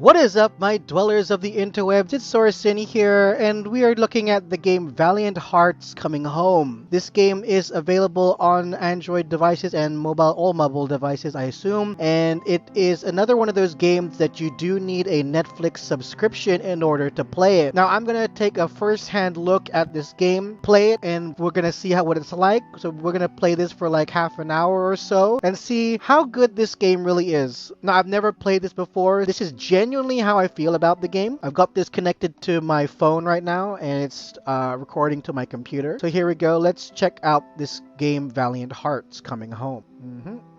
What is up, my dwellers of the interwebs? It's Sorcini here, and we are looking at the game Valiant Hearts Coming Home. This game is available on Android devices and all mobile devices, I assume, and it is another one of those games that you do need a Netflix subscription in order to play it. Now, I'm gonna take a first-hand look at this game, play it, and we're gonna see what it's like. So we're gonna play this for like half an hour or so, and see how good this game really is. Now, I've never played this before. This is genuinely how I feel about the game. I've got this connected to my phone right now, and it's recording to my computer. So here we go. Let's check out this game, Valiant Hearts Coming Home.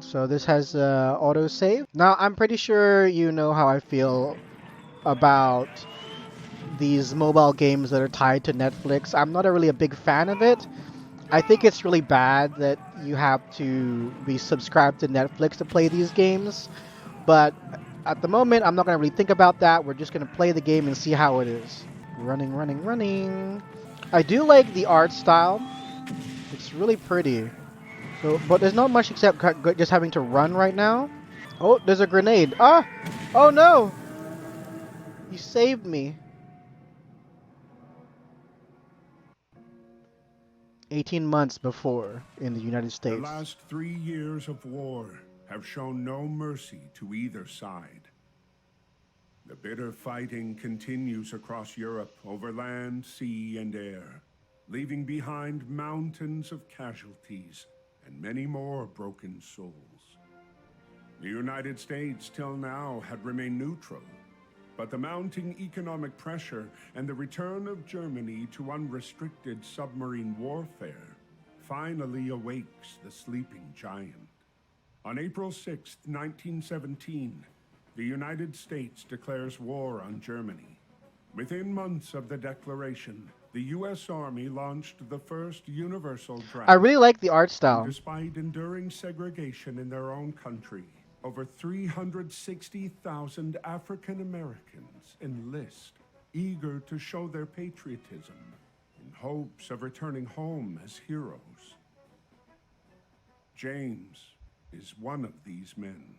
So this has autosave. Now, I'm pretty sure you know how I feel about these mobile games that are tied to Netflix. I'm not really a big fan of it. I think it's really bad that you have to be subscribed to Netflix to play these games. But at the moment, I'm not going to really think about that. We're just going to play the game and see how it is. Running, running, running. I do like the art style. It's really pretty. So, but there's not much except just having to run right now. Oh, there's a grenade. Ah! Oh no! You saved me. 18 months before in the United States. The last 3 years of war have shown no mercy to either side. The bitter fighting continues across Europe over land, sea, and air, leaving behind mountains of casualties and many more broken souls. The United States till now had remained neutral, but the mounting economic pressure and the return of Germany to unrestricted submarine warfare finally awakes the sleeping giant. On April 6, 1917, the United States declares war on Germany. Within months of the declaration, the U.S. Army launched the first universal draft. I really like the art style. Despite enduring segregation in their own country, over 360,000 African Americans enlist, eager to show their patriotism in hopes of returning home as heroes. James is one of these men.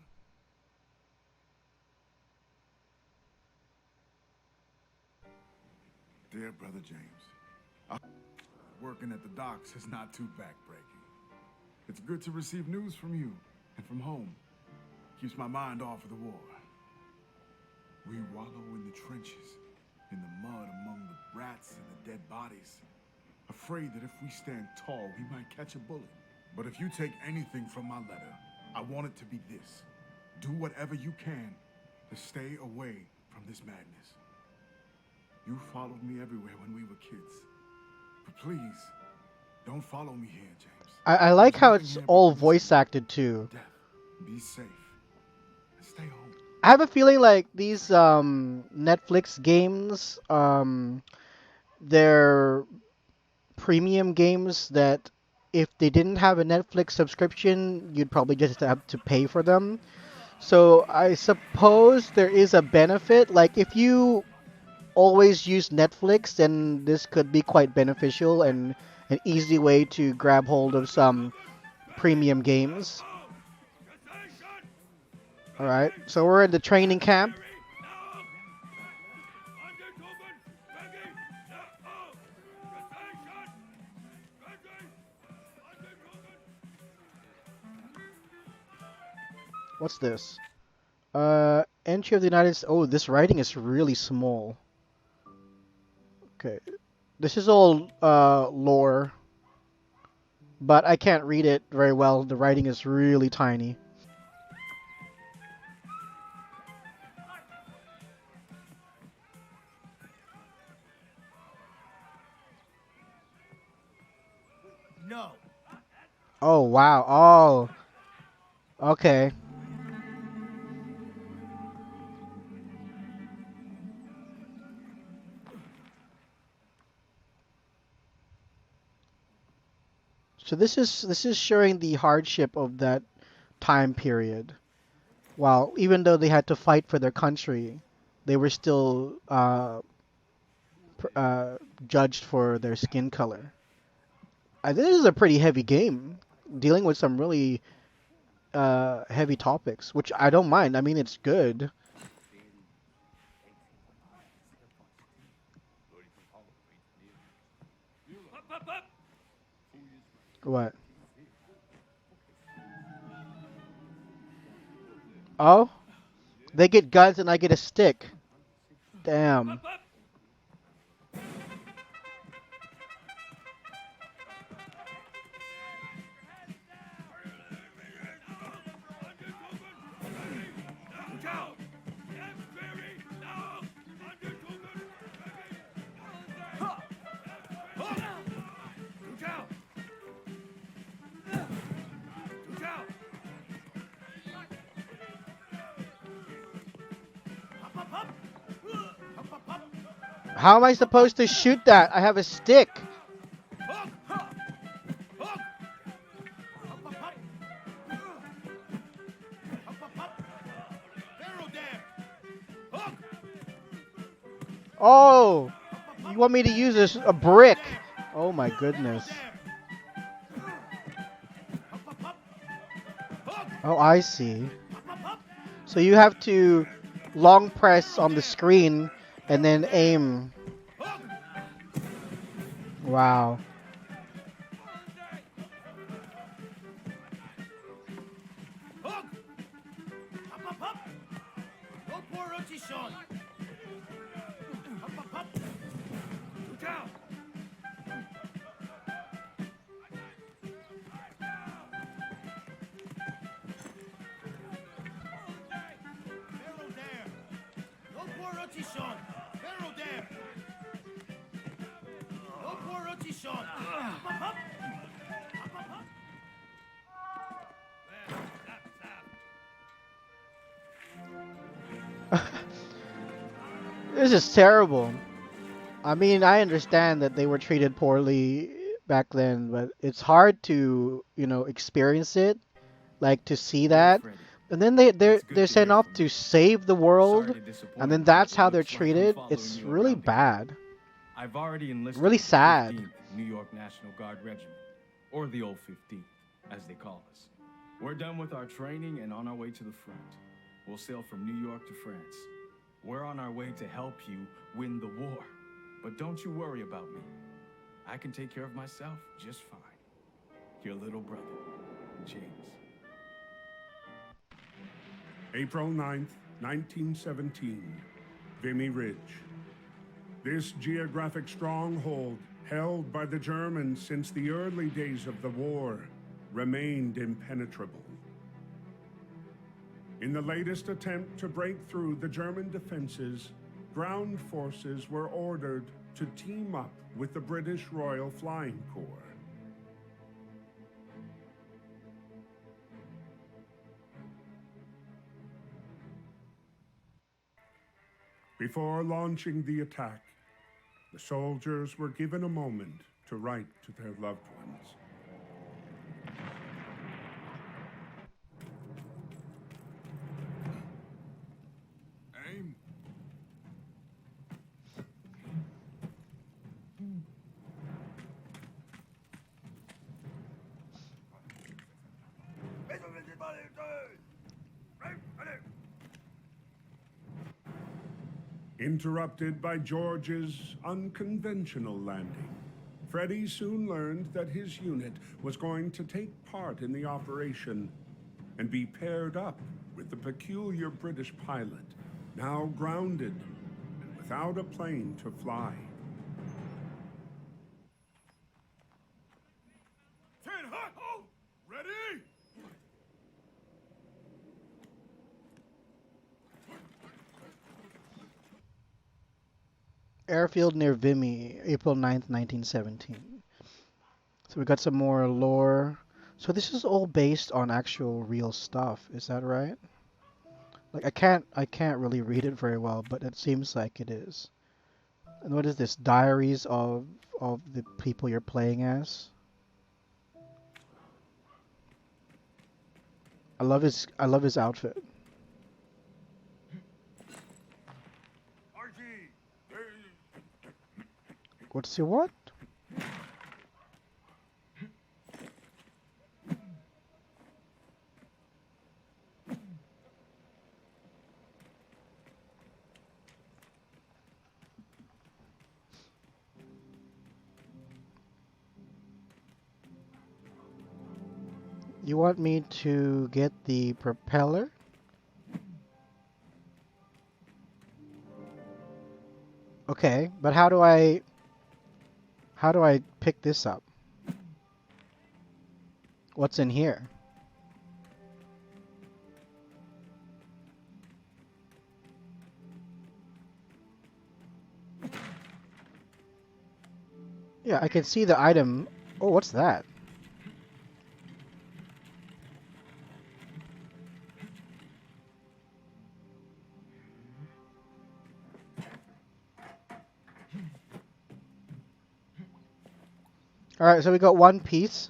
Dear Brother James, working at the docks is not too backbreaking. It's good to receive news from you and from home. Keeps my mind off of the war. We wallow in the trenches, in the mud among the rats and the dead bodies, afraid that if we stand tall, we might catch a bullet. But if you take anything from my letter, I want it to be this. Do whatever you can to stay away from this madness. You followed me everywhere when we were kids. But please, don't follow me here, James. I like how it's all voice acted too. Death. Be safe. And stay home. I have a feeling like these Netflix games, they're premium games that if they didn't have a Netflix subscription, you'd probably just have to pay for them. So I suppose there is a benefit. Like if you always use Netflix, then this could be quite beneficial and an easy way to grab hold of some premium games. Alright, so we're in the training camp. What's this? Entry of the United States. Oh, this writing is really small. Okay. This is all lore. But I can't read it very well. The writing is really tiny. No. Oh, wow. Oh. Okay. So this is showing the hardship of that time period. While even though they had to fight for their country, they were still judged for their skin color. This is a pretty heavy game, dealing with some really heavy topics, which I don't mind. I mean, it's good. What? Oh? They get guns and I get a stick. Damn. How am I supposed to shoot that? I have a stick. Oh, you want me to use a brick? Oh my goodness. Oh, I see. So you have to long press on the screen and then aim. Wow. This is terrible. I mean, I understand that they were treated poorly back then, but it's hard to, experience it, like to see that. And then they're sent off to save the world, and then that's how they're treated. It's really bad. I've already enlisted Really the sad. 15th New York National Guard Regiment, or the old 15th, as they call us. We're done with our training and on our way to the front. We'll sail from New York to France. We're on our way to help you win the war. But don't you worry about me. I can take care of myself just fine. Your little brother, James. April 9th, 1917, Vimy Ridge. This geographic stronghold, held by the Germans since the early days of the war, remained impenetrable. In the latest attempt to break through the German defenses, ground forces were ordered to team up with the British Royal Flying Corps. Before launching the attack, the soldiers were given a moment to write to their loved ones. Aim. Interrupted by George's unconventional landing, Freddy soon learned that his unit was going to take part in the operation and be paired up with the peculiar British pilot, now grounded and without a plane to fly. 10 hot! Oh, ready? Airfield near Vimy, April 9th, 1917. So we got some more lore. So this is all based on actual real stuff, is that right? Like I can't really read it very well, but it seems like it is. And what is this? Diaries of the people you're playing as? I love his outfit. What's your what? You want me to get the propeller? Okay, but how do I pick this up? What's in here? Yeah, I can see the item. Oh, what's that? All right, so we got one piece.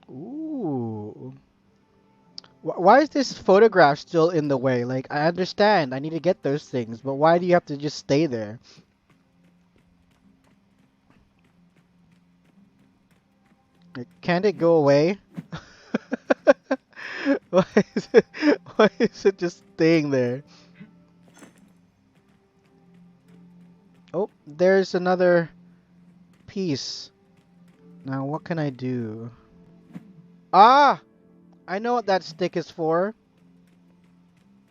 Ooh. Why is this photograph still in the way? Like, I understand, I need to get those things, but why do you have to just stay there? Like, can't it go away? Why is it just staying there? Oh, there's another piece. Now, what can I do? Ah! I know what that stick is for.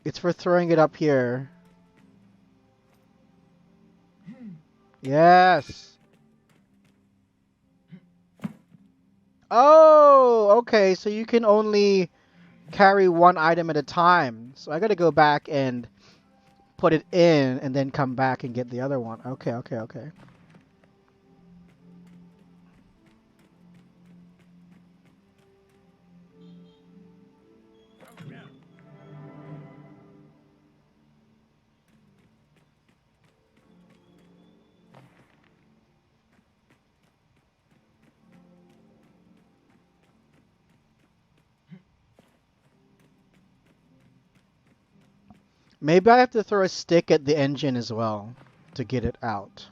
It's for throwing it up here. Yes. Oh, okay. So you can only carry one item at a time. So I gotta go back and put it in and then come back and get the other one. Okay, okay, okay. Maybe I have to throw a stick at the engine as well to get it out.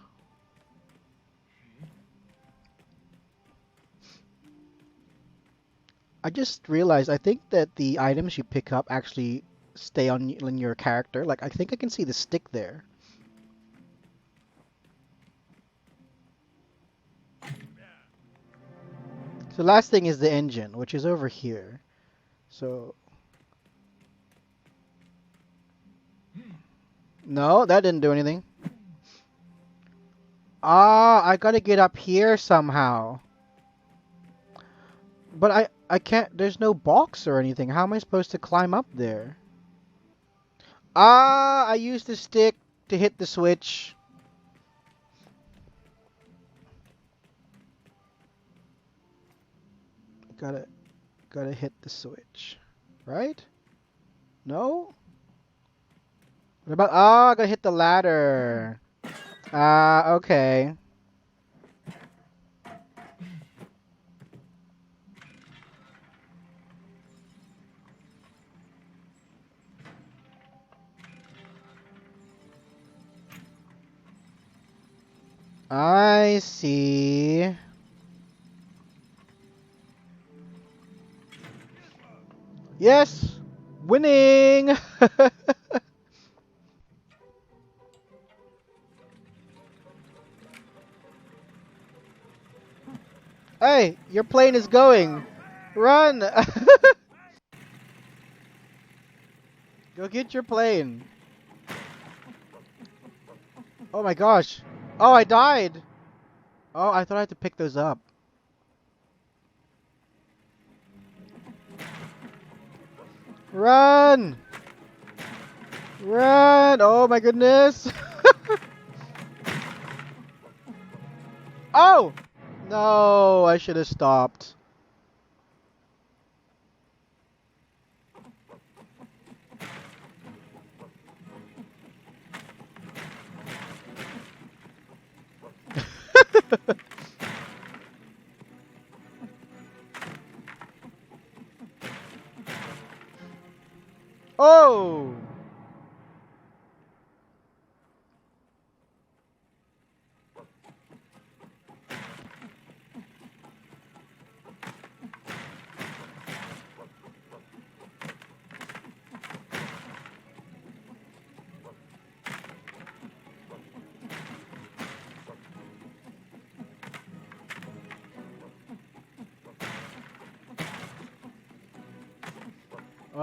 I just realized I think that the items you pick up actually stay on your character. Like I think I can see the stick there. So last thing is the engine, which is over here. So no, that didn't do anything. Ah, I gotta get up here somehow. But I can't, there's no box or anything. How am I supposed to climb up there? Ah, I used the stick to hit the switch. Gotta hit the switch. Right? No? What about, ah, I gotta hit the ladder. Ah, okay. I see. Yes! Winning! Hey, your plane is going. Run! Go get your plane. Oh my gosh. Oh, I died. Oh, I thought I had to pick those up. Run! Run! Oh my goodness! Oh! No, I should have stopped. Oh!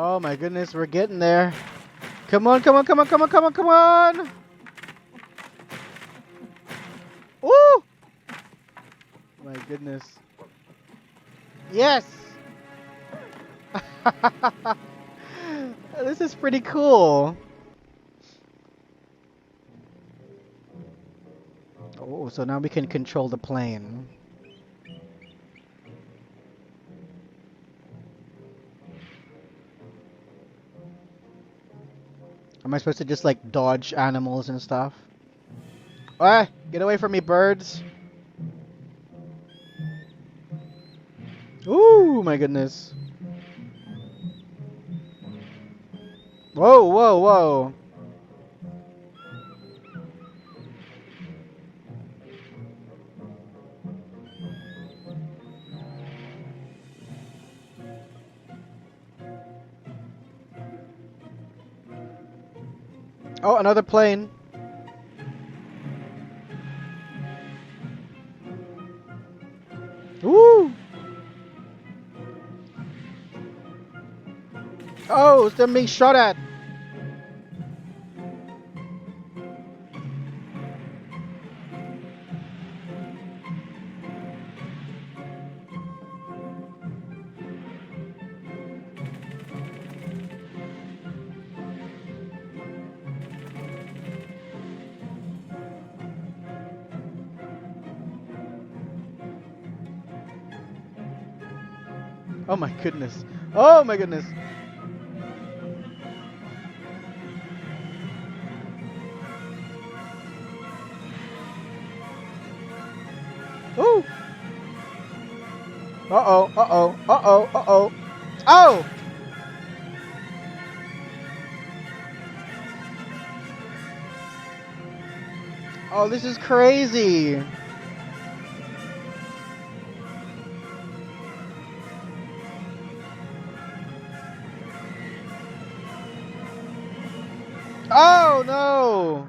Oh my goodness, we're getting there. Come on, come on, come on, come on, come on, come on! Woo! My goodness. Yes! This is pretty cool. Oh, so now we can control the plane. Am I supposed to just like dodge animals and stuff? Ah, get away from me, birds. Ooh, my goodness. Whoa, whoa, whoa. Oh, another plane. Woo! Oh, it's them being shot at. Oh my goodness. Oh my goodness. Ooh. Uh-oh, uh-oh, uh-oh, uh-oh. Oh! Oh, this is crazy. Oh no!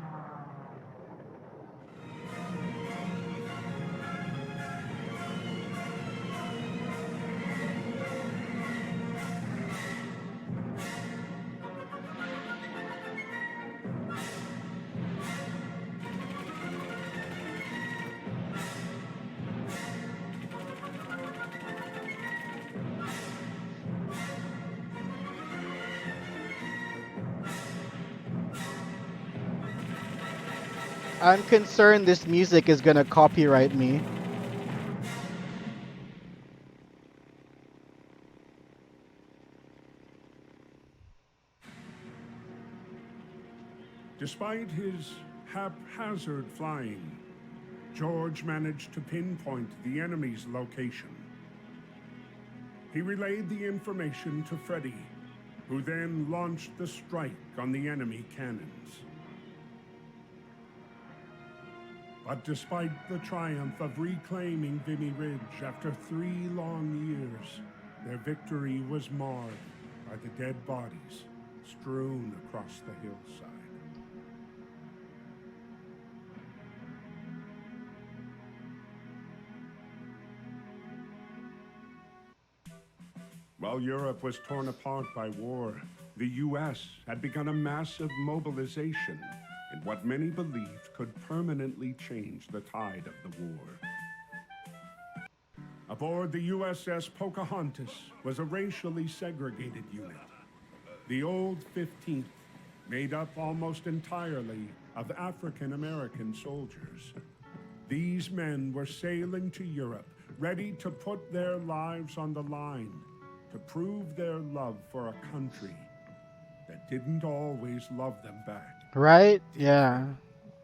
I'm concerned this music is gonna copyright me. Despite his haphazard flying, George managed to pinpoint the enemy's location. He relayed the information to Freddy, who then launched the strike on the enemy cannons. But despite the triumph of reclaiming Vimy Ridge after 3 long years, their victory was marred by the dead bodies strewn across the hillside. While Europe was torn apart by war, the US had begun a massive mobilization in what many believed could permanently change the tide of the war. Aboard the USS Pocahontas was a racially segregated unit. The Old 15th, made up almost entirely of African American soldiers. These men were sailing to Europe, ready to put their lives on the line, to prove their love for a country that didn't always love them back. Right? Yeah.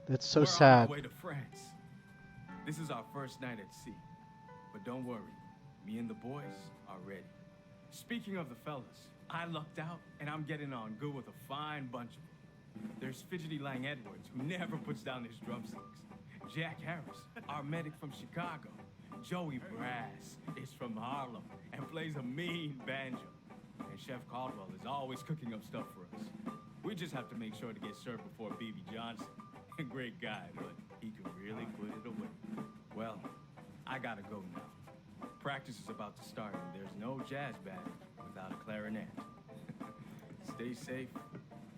That's so We're sad. on our way to France. This is our first night at sea. But don't worry, me and the boys are ready. Speaking of the fellas, I lucked out and I'm getting on good with a fine bunch of them. There's Fidgety Lang Edwards, who never puts down his drumsticks. Jack Harris, our medic from Chicago. Joey Brass is from Harlem and plays a mean banjo. And Chef Caldwell is always cooking up stuff for us. We just have to make sure to get served before B.B. Johnson. Great guy, but he could really put it away. Well, I gotta go now. Practice is about to start, and there's no jazz band without a clarinet. Stay safe.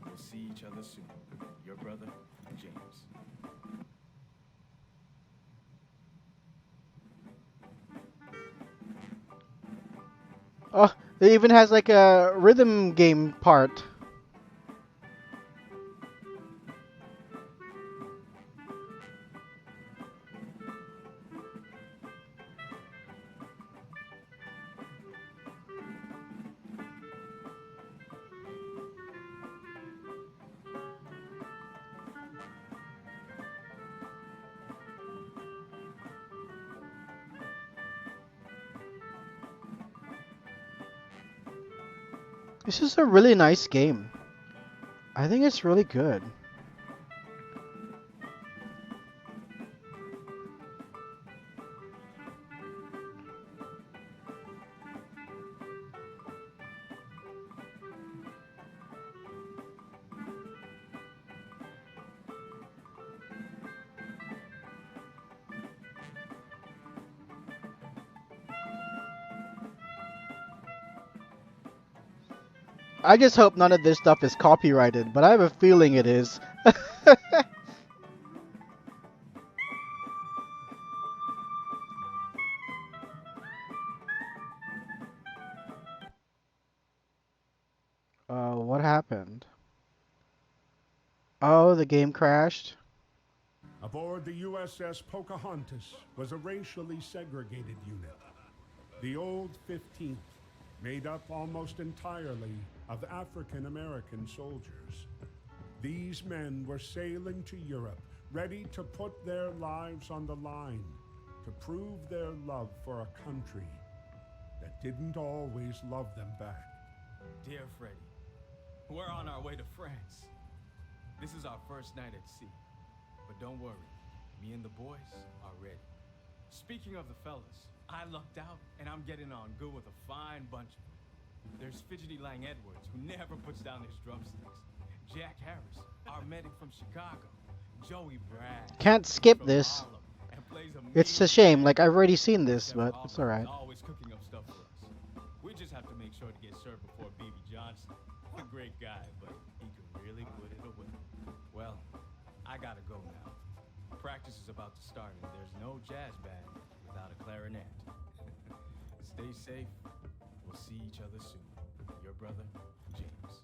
We'll see each other soon. Your brother, James. Oh, it even has like a rhythm game part. This is a really nice game. I think it's really good. I just hope none of this stuff is copyrighted, but I have a feeling it is. What happened? Oh, the game crashed. Aboard the USS Pocahontas was a racially segregated unit. The Old 15th, made up almost entirely of African American soldiers. These men were sailing to Europe, ready to put their lives on the line, to prove their love for a country that didn't always love them back. Dear Freddy, we're on our way to France. This is our first night at sea. But don't worry, me and the boys are ready. Speaking of the fellas, I lucked out and I'm getting on good with a fine bunch of them. There's Fidgety Lang Edwards, who never puts down his drumsticks. Jack Harris, our medic from Chicago. Joey Brad. Can't skip from this. Harlem, and plays It's a amazing shame. Like, piano. I've already seen this, Except but Aubrey it's alright. is always cooking up stuff for us. We just have to make sure to get served before Baby Johnson. A great guy, but he can really put it away. Well, I gotta go now. Practice is about to start, and there's no jazz band without a clarinet. Stay safe. We'll see each other soon. Your brother, James.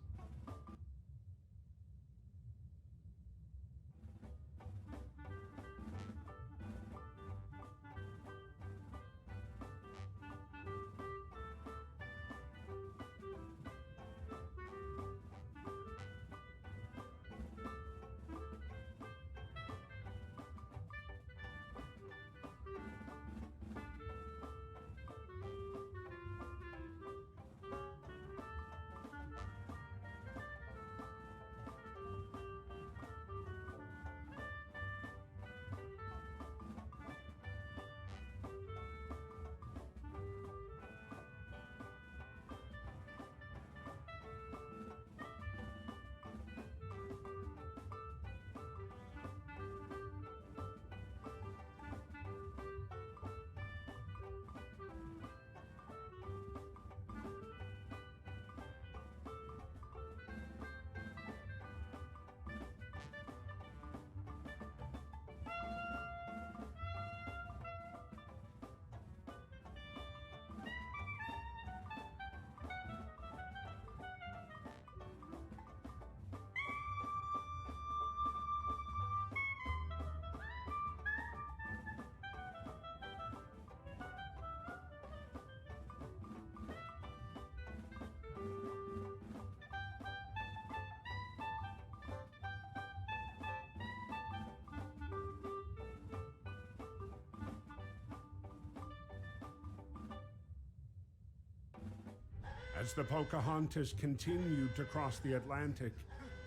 As the Pocahontas continued to cross the Atlantic,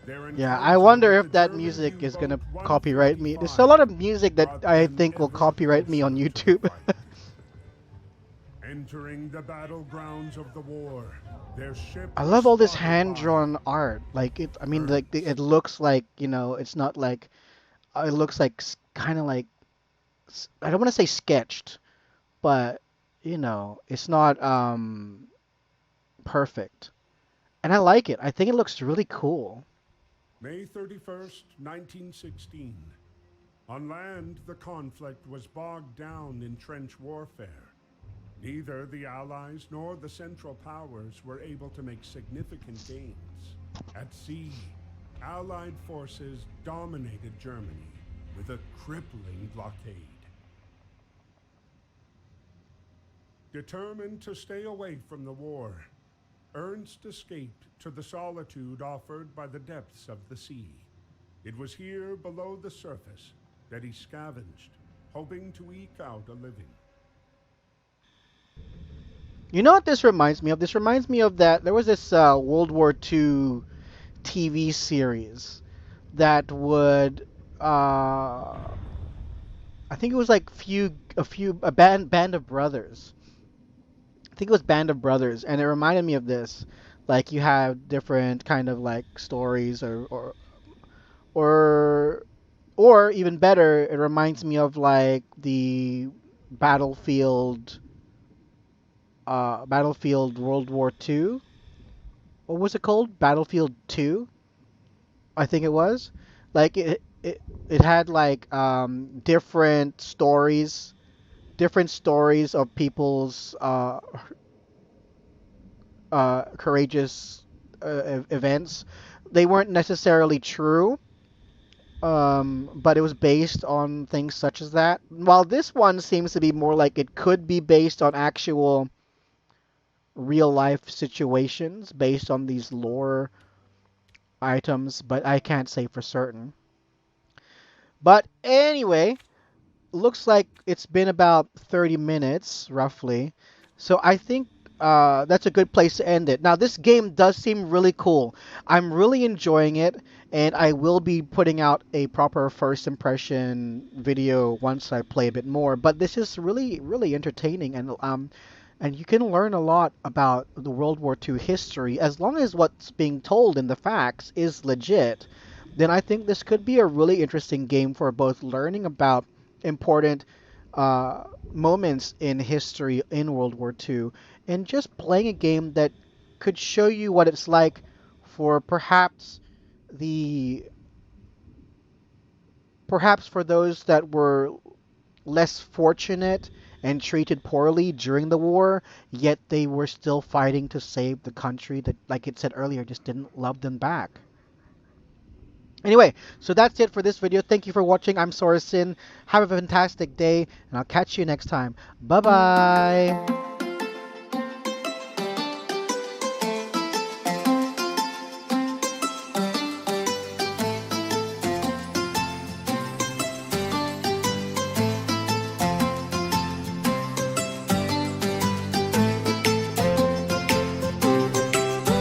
their Yeah, encounter I wonder with if the that German music is gonna U-boat copyright me. There's a 155 lot of music that brought I them think will ever copyright me on closer to the YouTube. fight. Entering the battlegrounds of the war, their ship I was love all this spotted hand-drawn by art. Like it, I mean, birds. it looks like, it's not like, it looks like kind of like, I don't want to say sketched, but it's not perfect. And I like it. I think it looks really cool. May 31st, 1916. On land, the conflict was bogged down in trench warfare. Neither the Allies nor the Central Powers were able to make significant gains. At sea, Allied forces dominated Germany with a crippling blockade. Determined to stay away from the war, Ernst escaped to the solitude offered by the depths of the sea. It was here below the surface that he scavenged, hoping to eke out a living. You know what this reminds me of? This reminds me of that there was this World War II TV series that would I think it was like a band of brothers. I think it was Band of Brothers, and it reminded me of this. Like you have different kind of like stories or or even better, it reminds me of like the Battlefield Battlefield World War II. What was it called? Battlefield 2, I think it was. Like it had like different stories of people's courageous events. They weren't necessarily true, but it was based on things such as that. While this one seems to be more like it could be based on actual real life situations based on these lore items, but I can't say for certain. But anyway, looks like it's been about 30 minutes roughly. So I think that's a good place to end it. Now, this game does seem really cool. I'm really enjoying it, and I will be putting out a proper first impression video once I play a bit more. But this is really, really entertaining, and you can learn a lot about the World War II history as long as what's being told in the facts is legit. Then I think this could be a really interesting game for both learning about important moments in history in World War II and just playing a game that could show you what it's like for the perhaps for those that were less fortunate and treated poorly during the war, yet they were still fighting to save the country that, like it said earlier, just didn't love them back. Anyway, so that's it for this video. Thank you for watching. I'm Sorasin. Have a fantastic day, and I'll catch you next time. Bye-bye.